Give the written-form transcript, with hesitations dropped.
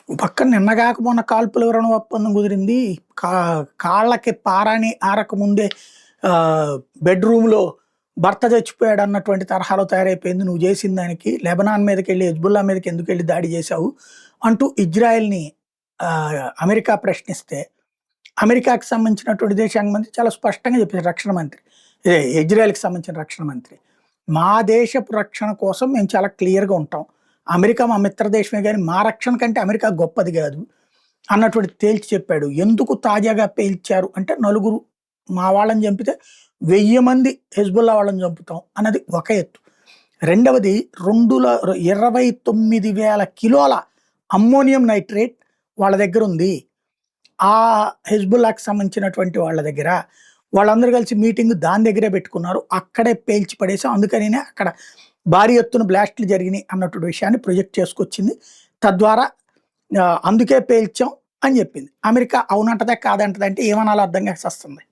పక్కన నిన్నగాక మొన్న కాల్పుల విరమణ ఒప్పందం కుదిరింది. కా కాళ్ళకి పారాని ఆరకముందే బెడ్‌రూమ్‌లో భర్త చచ్చిపోయాడు అన్నటువంటి తరహాలో తయారైపోయింది. నువ్వు చేసిన దానికి లెబనాన్ మీదకెళ్ళి, హెజ్బుల్లా మీదకి ఎందుకెళ్ళి దాడి చేశావు అంటూ ఇజ్రాయెల్‌ని అమెరికా ప్రశ్నిస్తే, అమెరికాకి సంబంధించినటువంటి విదేశాంగ మంత్రి చాలా స్పష్టంగా చెప్పారు రక్షణ మంత్రి. ఇజ్రాయెల్‌కి సంబంధించిన రక్షణ మంత్రి. మా దేశపు రక్షణ కోసం మేము చాలా క్లియర్‌గా ఉంటాం. అమెరికా మా మిత్ర దేశమే గాని, మా రక్షణ కంటే అమెరికా గొప్పది గాదు అన్నటువంటి తేల్చి చెప్పాడు. ఎందుకు తాజాగా పేల్చారు అంటే, నలుగురు మా వాళ్ళని చంపితే 1000 మంది హెజ్బుల్లా వాళ్ళని చంపుతాం అన్నది ఒక ఎత్తు. రెండవది 29,000 కిలోల అమ్మోనియం నైట్రేట్ వాళ్ళ దగ్గరుంది. ఆ హెజ్బుల్లాకి సంబంధించినటువంటి వాళ్ళ దగ్గర. వాళ్ళందరూ కలిసి మీటింగ్ దాని దగ్గరే పెట్టుకున్నారు. అక్కడే పేల్చి పడేసాం. అందుకనినే అక్కడ భారీ ఎత్తున బ్లాస్ట్‌లు జరిగినాయి అన్నటువంటి విషయాన్ని ప్రొజెక్ట్ చేసుకొచ్చింది. తద్వారా అందుకే పేల్చాం అని చెప్పింది. అమెరికా అవునంటదా? కాదంటదా? అంటే ఏమనాలో అర్థం కాక సస్తుంది.